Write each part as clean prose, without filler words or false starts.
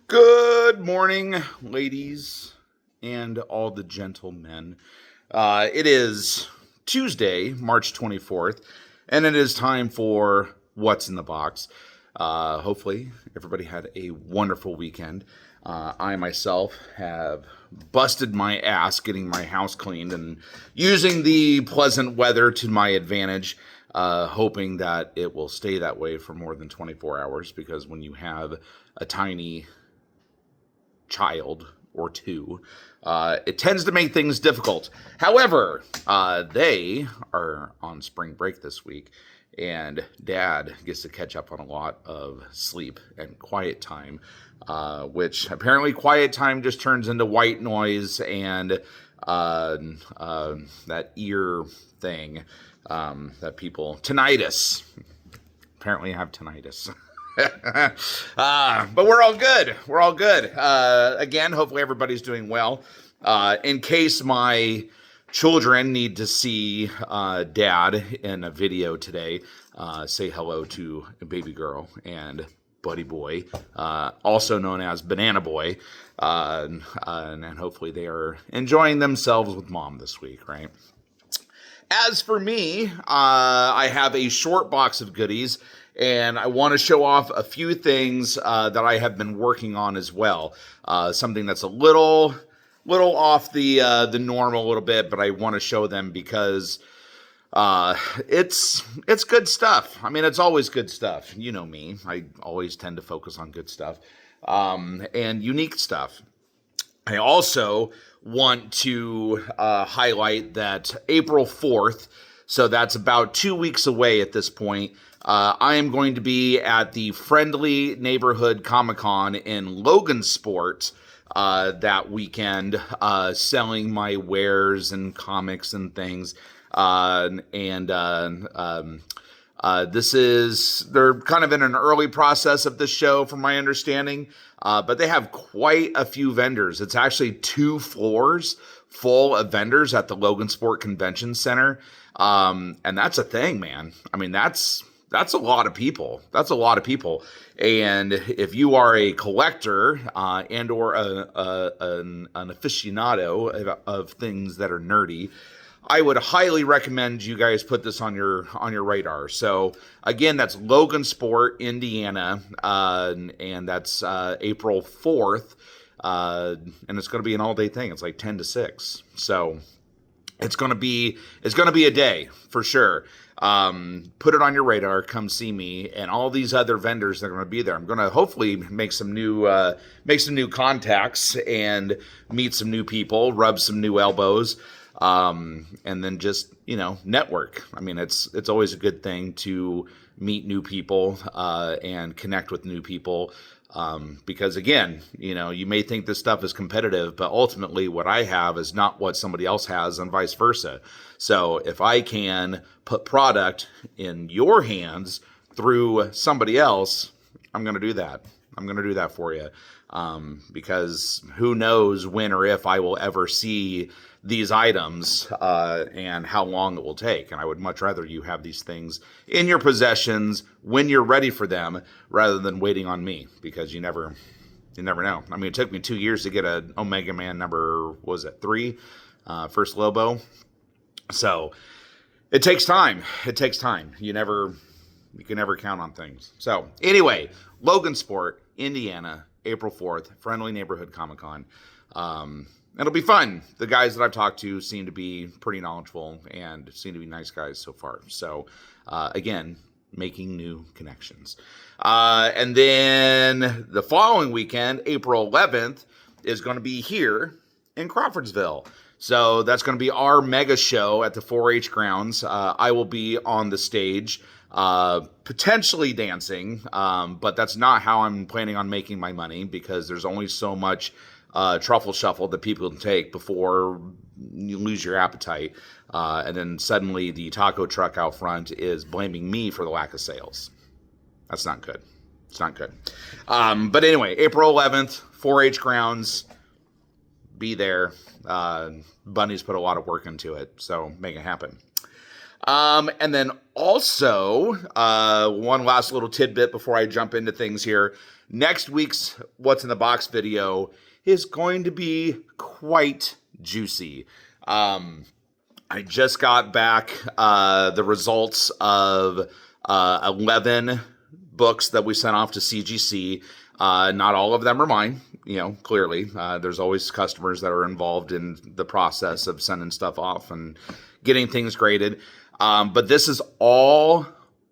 Good morning, ladies and all the gentlemen. It is Tuesday, March 24th, and it is time for What's in the Box. Hopefully, everybody had a wonderful weekend. I myself have busted my ass getting my house cleaned and using the pleasant weather to my advantage, hoping that it will stay that way for more than 24 hours, because when you have a tiny child or two, it tends to make things difficult. However, they are on spring break this week, and Dad gets to catch up on a lot of sleep and quiet time, which apparently quiet time just turns into white noise and that ear thing that people tinnitus. Apparently, I have tinnitus. But we're all good. We're all good. Again, hopefully everybody's doing well. In case my children need to see Dad in a video today, say hello to baby girl and buddy boy, also known as Banana Boy. And hopefully they are enjoying themselves with Mom this week, right? As for me, I have a short box of goodies, and I want to show off a few things that I have been working on as well. Something that's a little off the normal a little bit, but I want to show them because it's good stuff. I mean, it's always good stuff. You know me. I always tend to focus on good stuff and unique stuff. I also want to highlight that April 4th, so that's about 2 weeks away at this point, I am going to be at the Friendly Neighborhood Comic-Con in Logansport that weekend, selling my wares and comics and things. They're kind of in an early process of this show, from my understanding, but they have quite a few vendors. It's actually 2 floors full of vendors at the Logansport Convention Center, and that's a thing, man. I mean, that's a lot of people. That's a lot of people. And if you are a collector and or an aficionado of things that are nerdy, I would highly recommend you guys put this on your radar. So again, that's Logansport, Indiana, and that's April 4th, and it's going to be an all-day thing. It's like 10 to 6. So it's going to be a day for sure. Put it on your radar. Come see me and all these other vendors that are going to be there. I'm going to hopefully make some new contacts and meet some new people, rub some new elbows. And then just, network. I mean, it's always a good thing to meet new people, and connect with new people. Because again, you may think this stuff is competitive, but ultimately what I have is not what somebody else has, and vice versa. So if I can put product in your hands through somebody else, I'm going to do that. I'm going to do that for you. Because who knows when or if I will ever see these items, and how long it will take. And I would much rather you have these things in your possessions when you're ready for them, rather than waiting on me, because you never know. I mean, it took me 2 years to get an Omega Man number, 3, first Lobo. So it takes time. It takes time. You can never count on things. So anyway, Logansport, Indiana, April 4th, Friendly Neighborhood Comic-Con. It'll be fun. The guys that I've talked to seem to be pretty knowledgeable and seem to be nice guys so far. So, again, making new connections. And then the following weekend, April 11th, is going to be here in Crawfordsville. So that's going to be our mega show at the 4-H grounds. I will be on the stage, potentially dancing, but that's not how I'm planning on making my money, because there's only so much truffle shuffle that people can take before you lose your appetite. And then suddenly the taco truck out front is blaming me for the lack of sales. That's not good. It's not good. But anyway, April 11th, 4-H grounds, be there. Bunny's put a lot of work into it, so make it happen. And then also, one last little tidbit before I jump into things here. Next week's What's in the Box video is going to be quite juicy. I just got back the results of 11 books that we sent off to CGC. Not all of them are mine, clearly. There's always customers that are involved in the process of sending stuff off and getting things graded. But this is all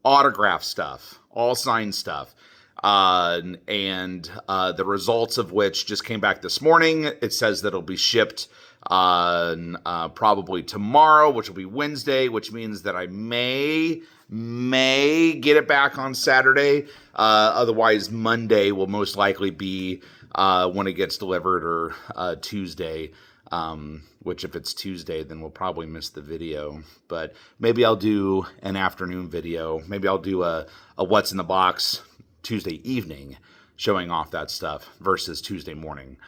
autograph stuff, all signed stuff. And the results of which just came back this morning. It says that it'll be shipped probably tomorrow, which will be Wednesday, which means that I may get it back on Saturday. Otherwise, Monday will most likely be when it gets delivered, or Tuesday. Which if it's Tuesday, then we'll probably miss the video. But maybe I'll do an afternoon video. Maybe I'll do a What's in the Box Tuesday evening showing off that stuff versus Tuesday morning.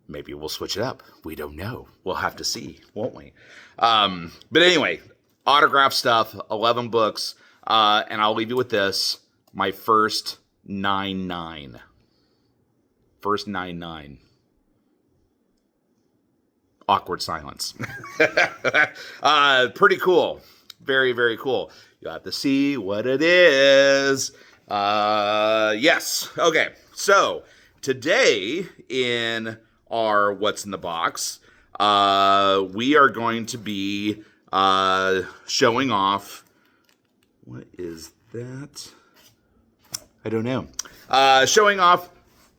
Maybe we'll switch it up. We don't know. We'll have to see, won't we? But anyway, autograph stuff, 11 books. And I'll leave you with this. My first 9-9. First 9-9. Awkward silence. Pretty cool. Very, very cool. You have to see what it is. Yes. Okay. So today in our What's in the Box, we are going to be showing off. What is that? I don't know. Showing off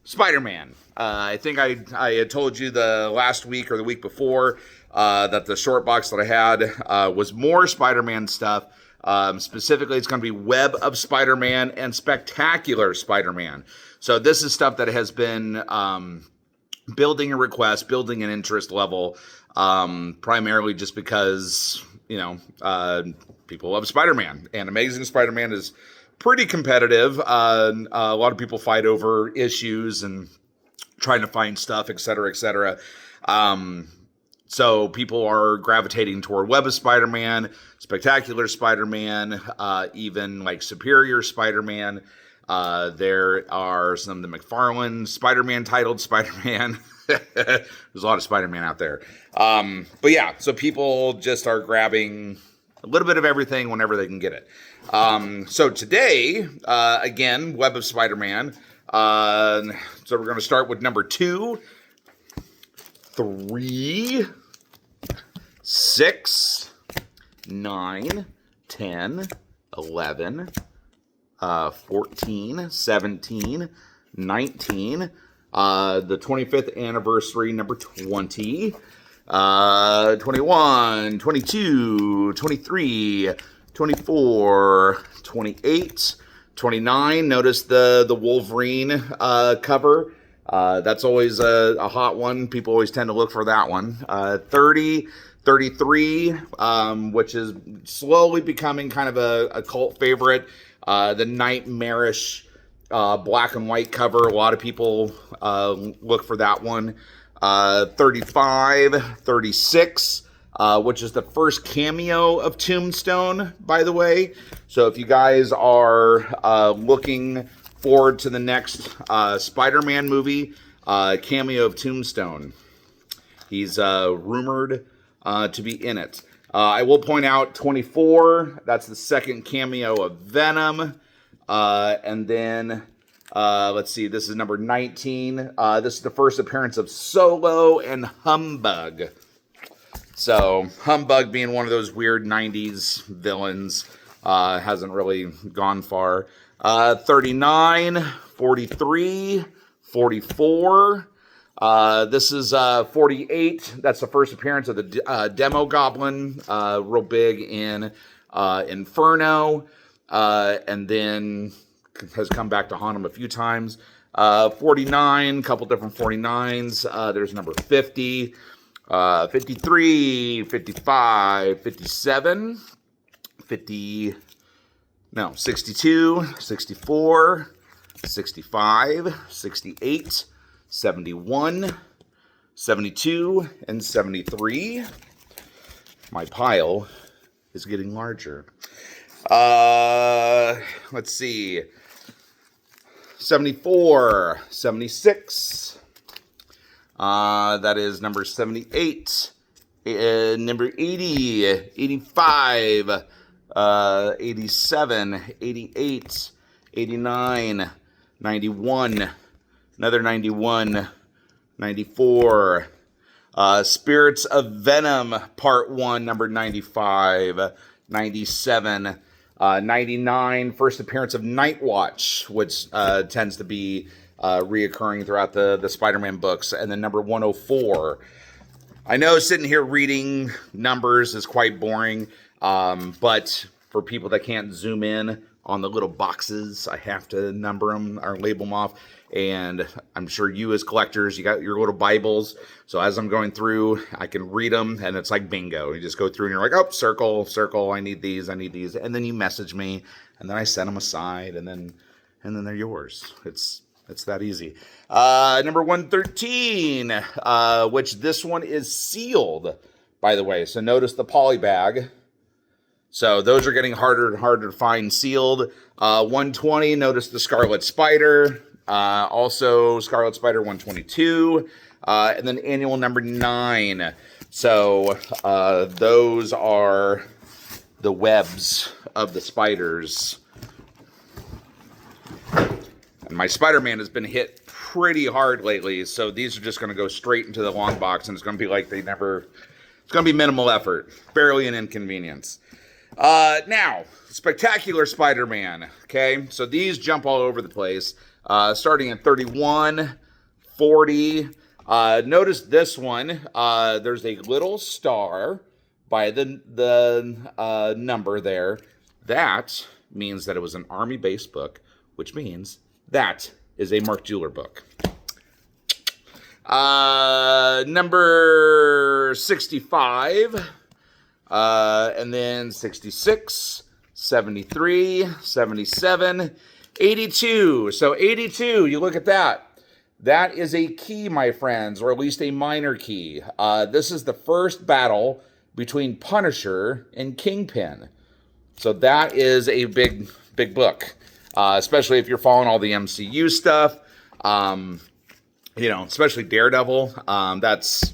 Spider-Man. I think I had told you the last week or the week before that the short box that I had was more Spider-Man stuff. Specifically, it's going to be Web of Spider-Man and Spectacular Spider-Man. So this is stuff that has been building a request, building an interest level, primarily just because, people love Spider-Man. And Amazing Spider-Man is pretty competitive. A lot of people fight over issues and trying to find stuff, et cetera, et cetera. So people are gravitating toward Web of Spider-Man, Spectacular Spider-Man, even like Superior Spider-Man. There are some of the McFarlane Spider-Man titled Spider-Man. There's a lot of Spider-Man out there. But yeah, so people just are grabbing a little bit of everything whenever they can get it. So today, again, Web of Spider-Man. So we're going to start with number 2, 3, 6, 9, 10, 11, 14, 17, 19, the 25th anniversary, number 20, 21, 22, 23, 24, 28, 29. Notice the Wolverine cover. That's always a hot one. People always tend to look for that one. 30, 33, which is slowly becoming kind of a cult favorite. The nightmarish black and white cover. A lot of people look for that one. 35, 36, which is the first cameo of Tombstone, by the way. So if you guys are looking forward to the next Spider-Man movie, cameo of Tombstone. He's rumored to be in it. I will point out 24, that's the second cameo of Venom. And then, let's see, this is number 19. This is the first appearance of Solo and Humbug. So, Humbug being one of those weird 90s villains, hasn't really gone far. 39, 43, 44. This is 48. That's the first appearance of the Demo Goblin, real big in Inferno, and then has come back to haunt him a few times. 49, a couple different 49s. There's number 50, 53, 55, 57, 62, 64, 65, 68, 71, 72, and 73. My pile is getting larger. Let's see. 74, 76. That is number 78. Number 80, 85, 87, 88, 89, 91, another 91, 94. Spirits of Venom, Part 1, number 95, 97, 99, first appearance of Night Watch, which tends to be reoccurring throughout the Spider-Man books, and then number 104. I know sitting here reading numbers is quite boring, but for people that can't zoom in on the little boxes, I have to number them or label them off. And I'm sure you as collectors, you got your little Bibles. So as I'm going through, I can read them, and it's like bingo. You just go through and you're like, oh, circle, circle, I need these. And then you message me, and then I set them aside, and then they're yours. It's that easy. Number 113, which this one is sealed, by the way. So notice the poly bag. So those are getting harder and harder to find sealed. 120, notice the Scarlet Spider. Also Scarlet Spider 122. And then annual number 9. So those are the webs of the spiders. And my Spider-Man has been hit pretty hard lately, so these are just going to go straight into the long box, and it's going to be like it's going to be minimal effort, barely an inconvenience. Now, Spectacular Spider-Man, okay? So these jump all over the place, starting at 31, 40. Notice this one, there's a little star by the number there. That means that it was an Army-based book, which means that is a Mark Jeweler book. Number 65, and then 66, 73, 77, 82. So 82, you look at that. That is a key, my friends, or at least a minor key. This is the first battle between Punisher and Kingpin. So that is a big, big book. Especially if you're following all the MCU stuff, especially Daredevil. That's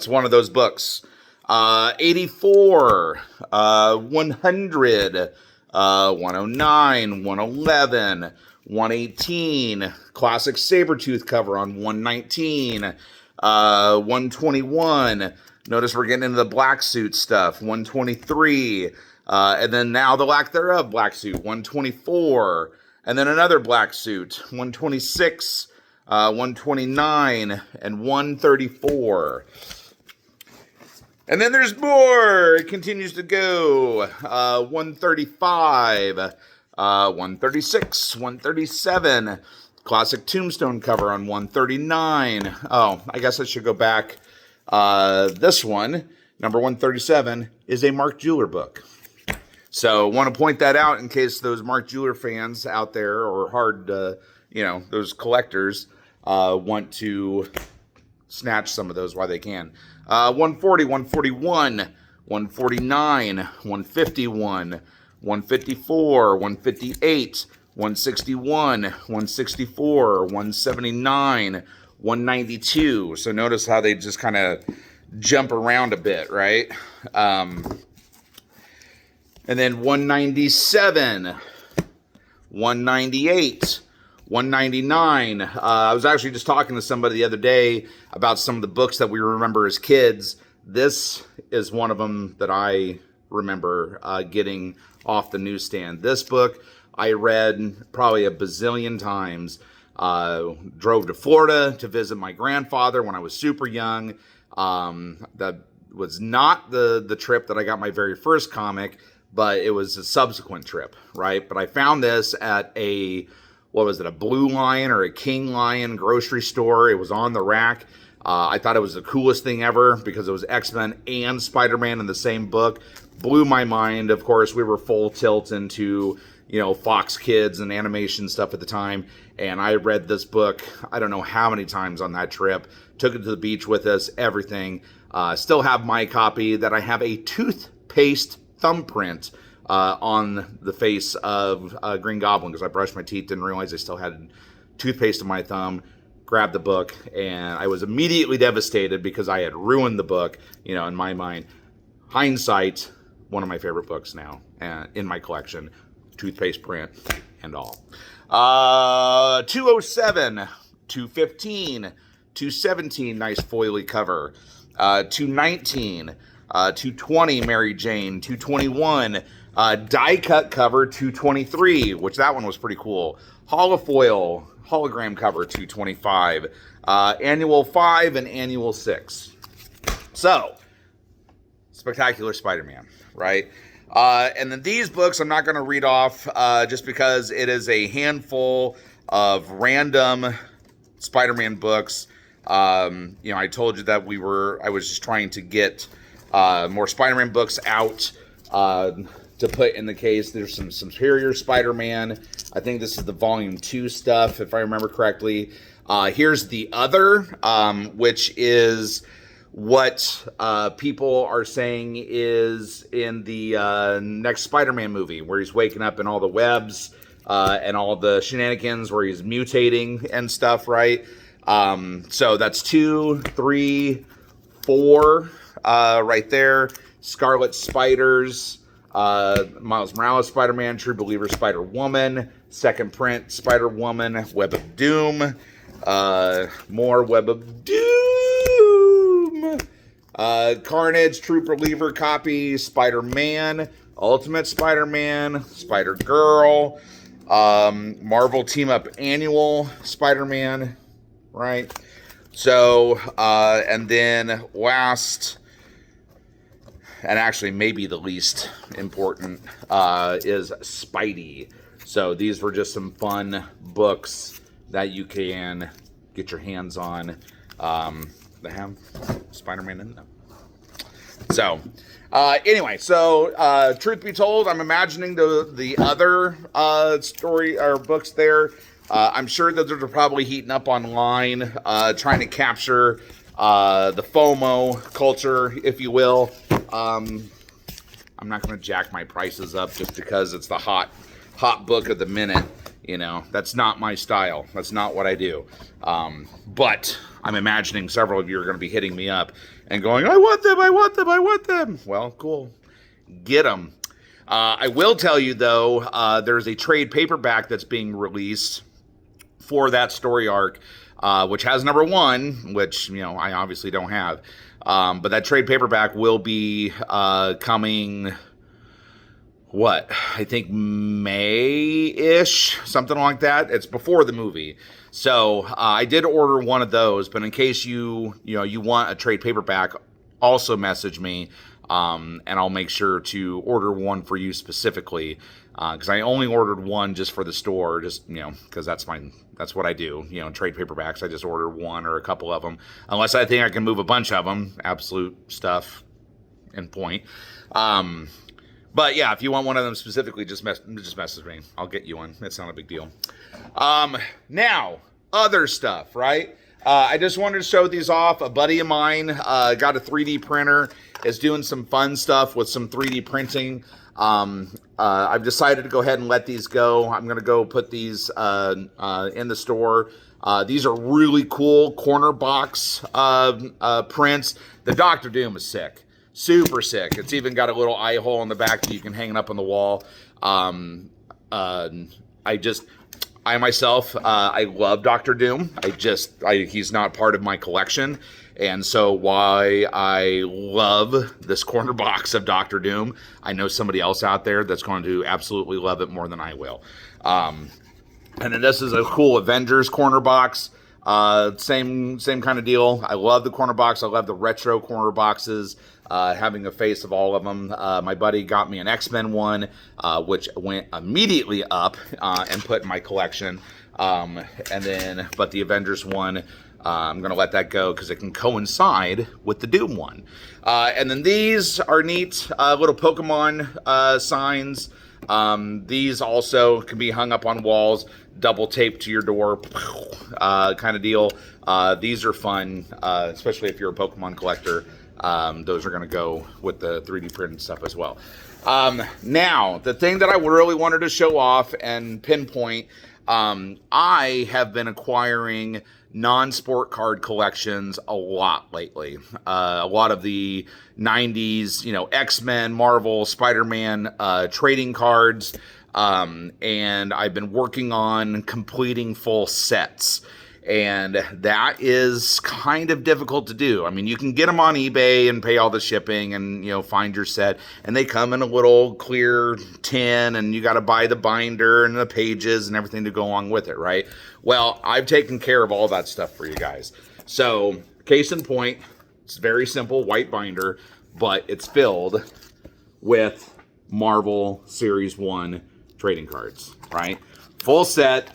one of those books. 84, 100, 109, 111, 118. Classic Sabretooth cover on 119, 121. Notice we're getting into the black suit stuff. 123. And then now the lack thereof black suit, 124, and then another black suit, 126, 129, and 134. And then there's more. It continues to go. 135, 136, 137. Classic Tombstone cover on 139. Oh, I guess I should go back. This one, number 137, is a Mark Jeweler book. So want to point that out in case those Mark Jeweler fans out there, or those collectors, want to snatch some of those while they can. 140, 141, 149, 151, 154, 158, 161, 164, 179, 192. So notice how they just kind of jump around a bit, right? And then 197, 198, 199. I was actually just talking to somebody the other day about some of the books that we remember as kids. This is one of them that I remember getting off the newsstand. This book I read probably a bazillion times. Drove to Florida to visit my grandfather when I was super young. That was not the trip that I got my very first comic, but it was a subsequent trip, right? But I found this at a Blue Lion or a King Lion grocery store. It was on the rack. I thought it was the coolest thing ever because it was X-Men and Spider-Man in the same book. Blew my mind. Of course, we were full tilt into, Fox Kids and animation stuff at the time. And I read this book, I don't know how many times on that trip. Took it to the beach with us, everything. Still have my copy that I have a toothpaste thumbprint on the face of Green Goblin because I brushed my teeth, didn't realize I still had toothpaste in my thumb, grabbed the book, and I was immediately devastated because I had ruined the book, in my mind. Hindsight, one of my favorite books now in my collection, toothpaste print and all. 207, 215, 217, nice foily cover. 219, 220, Mary Jane, 221, die cut cover 223, which that one was pretty cool. Holofoil, hologram cover 225, annual 5 and annual 6. So, Spectacular Spider-Man, right? And then these books I'm not going to read off just because it is a handful of random Spider-Man books. I told you that I was just trying to get more Spider-Man books out to put in the case. There's some Superior Spider-Man. I think this is the volume 2 stuff, if I remember correctly. Here's the other, which is what people are saying is in the next Spider-Man movie, where he's waking up in all the webs and all the shenanigans where he's mutating and stuff, right? So that's 2, 3, 4 right there. Scarlet Spiders, Miles Morales Spider-Man, True Believer Spider-Woman, second print Spider-Woman, Web of Doom, more Web of Doom, Carnage, True Believer copy, Spider-Man, Ultimate Spider-Man, Spider-Girl, Marvel Team Up Annual Spider-Man, right? So, and then last, and actually maybe the least important, is Spidey. So these were just some fun books that you can get your hands on. They have Spider-Man in them. So, anyway, so truth be told, I'm imagining the other story or books there. I'm sure that they're probably heating up online, trying to capture the FOMO culture, if you will. I'm not going to jack my prices up just because it's the hot book of the minute. That's not my style. That's not what I do. But I'm imagining several of you are going to be hitting me up and going, I want them, I want them, I want them. Well, cool. Get them. I will tell you, though, there's a trade paperback that's being released for that story arc, which has number 1, which, I obviously don't have. But that trade paperback will be coming, I think May-ish, something like that. It's before the movie. So I did order one of those, but in case you want a trade paperback, also message me, and I'll make sure to order one for you specifically, because I only ordered one just for the store, just, because that's what I do, trade paperbacks. I just order one or a couple of them, unless I think I can move a bunch of them, absolute stuff and point. But yeah, if you want one of them specifically, just message me. I'll get you one. It's not a big deal. Now, other stuff, right? I just wanted to show these off. A buddy of mine got a 3D printer, is doing some fun stuff with some 3D printing. I've decided to go ahead and let these go. I'm going to go put these in the store. These are really cool corner box prints. The Doctor Doom is sick. Super sick. It's even got a little eye hole in the back that you can hang it up on the wall. I myself, I love Doctor Doom. He's not part of my collection. And so why I love this corner box of Doctor Doom, I know somebody else out there that's going to absolutely love it more than I will. And then this is a cool Avengers corner box. Same kind of deal. I love the corner box. I love the retro corner boxes, having a face of all of them. My buddy got me an X-Men one, which went immediately up and put in my collection. But the Avengers one, I'm going to let that go because it can coincide with the Doom one. And then these are neat little Pokemon signs. These also can be hung up on walls, double taped to your door, kind of deal. These are fun, especially if you're a Pokemon collector. Those are going to go with the 3D printed stuff as well. Now, the thing that I really wanted to show off and pinpoint, I have been acquiring non-sport card collections a lot lately. A lot of the 90s, X-Men, Marvel, Spider-Man trading cards. And I've been working on completing full sets. And that is kind of difficult to do. I mean, you can get them on eBay and pay all the shipping and, find your set. And they come in a little clear tin, and you got to buy the binder and the pages and everything to go along with it, right? Well, I've taken care of all that stuff for you guys. So, case in point, it's very simple, white binder, but it's filled with Marvel Series 1 trading cards, right? Full set.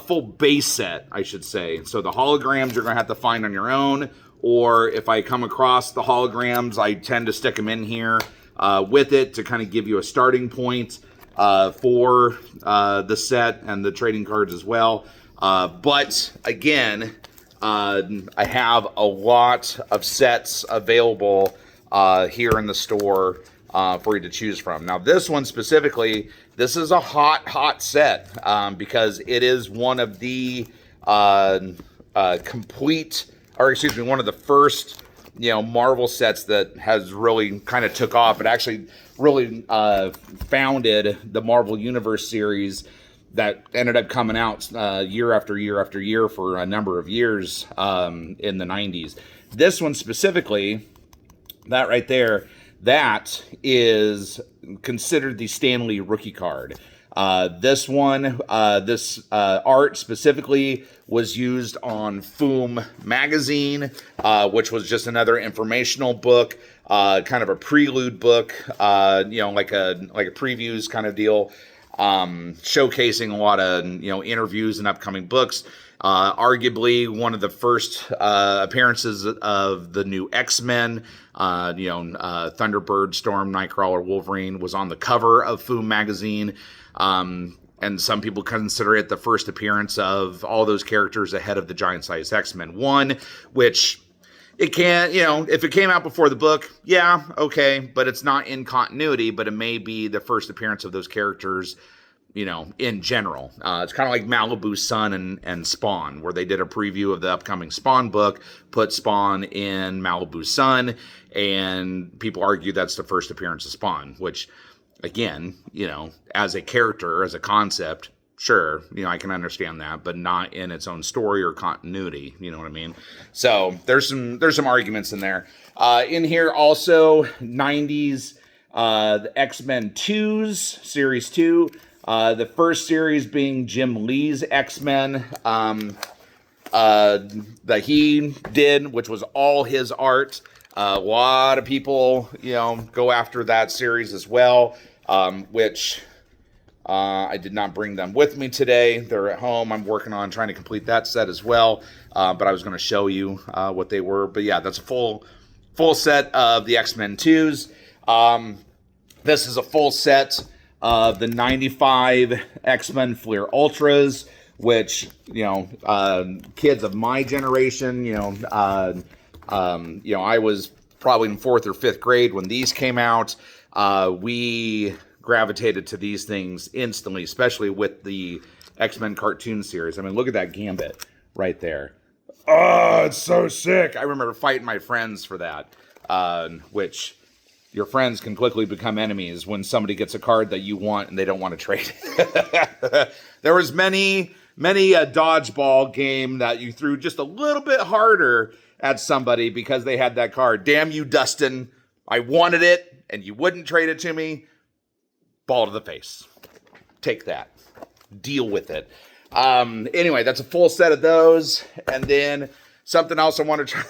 Full base set, I should say. So the holograms you're going to have to find on your own, or if I come across the holograms, I tend to stick them in here with it to kind of give you a starting point for the set and the trading cards as well. But again, I have a lot of sets available here in the store for you to choose from. Now, this one specifically, this is a hot set because it is one of the one of the first, Marvel sets that has really kind of took off. It actually really founded the Marvel Universe series that ended up coming out year after year after year for a number of years in the 90s. This one specifically, that right there, that is considered the Stan Lee rookie card. This one, this art specifically was used on Foom magazine, which was just another informational book, kind of a prelude book, like a previews kind of deal, showcasing a lot of interviews and upcoming books. Arguably one of the first appearances of the new X-Men. Thunderbird, Storm, Nightcrawler, Wolverine was on the cover of Foom magazine. And some people consider it the first appearance of all those characters ahead of the giant-sized X-Men 1, which it can, if it came out before the book, yeah, okay, but it's not in continuity, but it may be the first appearance of those characters, in general. It's kind of like Malibu Sun and Spawn, where they did a preview of the upcoming Spawn book, put Spawn in Malibu Sun, and people argue that's the first appearance of Spawn, which, again, as a character, as a concept, sure, I can understand that, but not in its own story or continuity, you know what I mean? So there's some arguments in there. In here also, 90s, the X-Men 2s, Series 2, the first series being Jim Lee's X-Men, that he did, which was all his art. A lot of people, go after that series as well, which I did not bring them with me today. They're at home. I'm working on trying to complete that set as well, but I was going to show you what they were. But yeah, that's a full set of the X-Men 2s. This is a full set of the 95 X-Men Fleer Ultras, which, kids of my generation, I was probably in 4th or 5th grade when these came out. We gravitated to these things instantly, especially with the X-Men cartoon series. I mean, look at that Gambit right there. Oh, it's so sick. I remember fighting my friends for that, which your friends can quickly become enemies when somebody gets a card that you want and they don't want to trade it. There was many a dodgeball game that you threw just a little bit harder at somebody because they had that card. Damn you, Dustin. I wanted it and you wouldn't trade it to me. Ball to the face. Take that. Deal with it. Anyway, that's a full set of those. And then something else I want to try.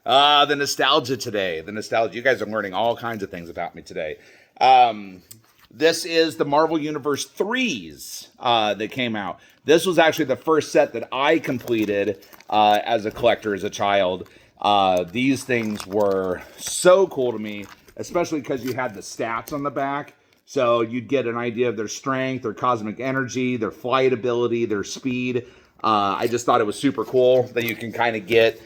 The nostalgia today. The nostalgia. You guys are learning all kinds of things about me today. This is the Marvel Universe 3s that came out. This was actually the first set that I completed as a collector, as a child. These things were so cool to me, especially because you had the stats on the back. So you'd get an idea of their strength, their cosmic energy, their flight ability, their speed. I just thought it was super cool that you can kind of get,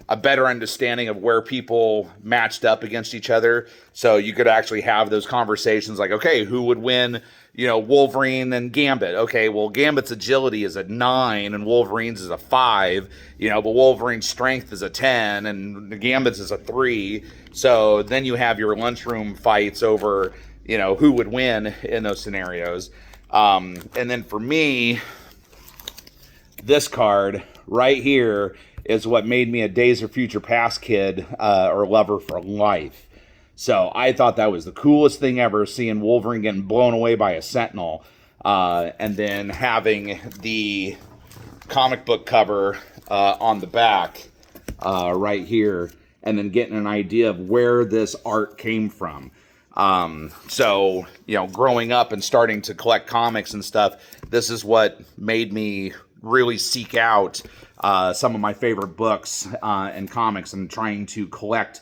a better understanding of where people matched up against each other. So you could actually have those conversations like, okay, who would win, Wolverine and Gambit? Okay, well, Gambit's agility is a 9 and Wolverine's is a 5, but Wolverine's strength is a 10 and Gambit's is a 3. So then you have your lunchroom fights over, who would win in those scenarios. And then for me, this card right here is what made me a Days of Future Past kid or lover for life. So I thought that was the coolest thing ever, seeing Wolverine getting blown away by a Sentinel, and then having the comic book cover on the back right here, and then getting an idea of where this art came from. So, growing up and starting to collect comics and stuff, this is what made me really seek out some of my favorite books and comics, and trying to collect,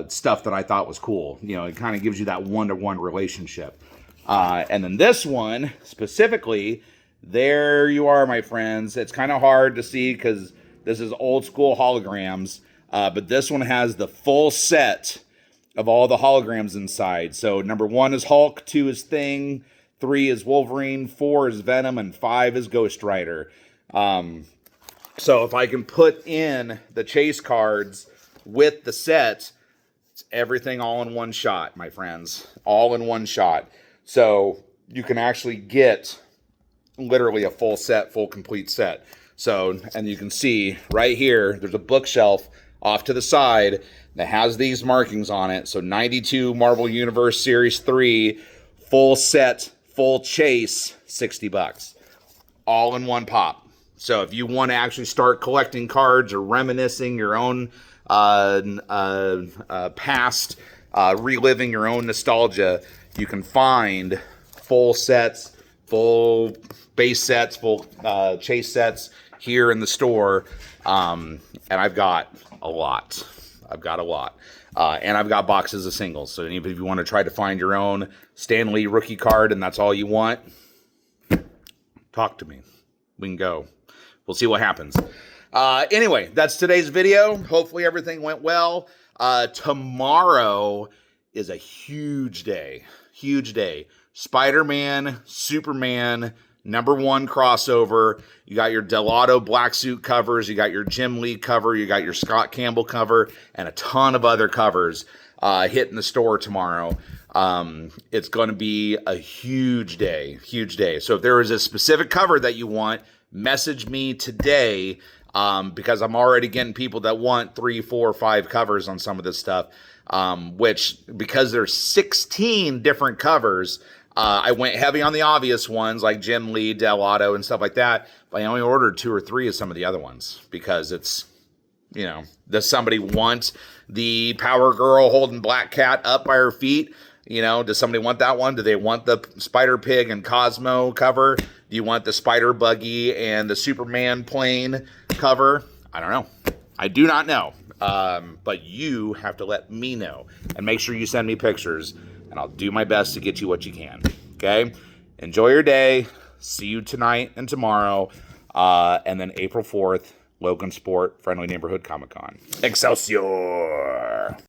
stuff that I thought was cool. It kind of gives you that one-to-one relationship. And then this one, specifically, there you are, my friends. It's kind of hard to see because this is old school holograms, but this one has the full set of all the holograms inside. So number 1 is Hulk, 2 is Thing, 3 is Wolverine, 4 is Venom, and 5 is Ghost Rider. So if I can put in the chase cards with the set, it's everything all in one shot, my friends. All in one shot. So you can actually get literally a full set, full complete set. So, and you can see right here, there's a bookshelf off to the side that has these markings on it. So 92 Marvel Universe Series 3, full set, full chase, $60. All in one pop. So if you want to actually start collecting cards or reminiscing your own past, reliving your own nostalgia, you can find full sets, full base sets, full chase sets here in the store. And I've got a lot. And I've got boxes of singles. So even if you want to try to find your own Stan Lee rookie card and that's all you want, talk to me. We can go. We'll see what happens. Anyway, that's today's video. Hopefully everything went well. Tomorrow is a huge day. Huge day. Spider-Man, Superman, #1 crossover. You got your Delato black suit covers. You got your Jim Lee cover. You got your Scott Campbell cover. And a ton of other covers hitting the store tomorrow. It's going to be a huge day. Huge day. So if there is a specific cover that you want, message me today, because I'm already getting people that want 3, 4, 5 covers on some of this stuff, which, because there's 16 different covers, I went heavy on the obvious ones like Jim Lee, Delato, and stuff like that, but I only ordered 2 or 3 of some of the other ones because it's, does somebody want the Power Girl holding Black Cat up by her feet? Does somebody want that one? Do they want the Spider Pig and Cosmo cover? Do you want the Spider Buggy and the Superman plane cover? I don't know. I do not know. But you have to let me know. And make sure you send me pictures. And I'll do my best to get you what you can. Okay? Enjoy your day. See you tonight and tomorrow. And then April 4th, Logansport, Friendly Neighborhood Comic Con. Excelsior!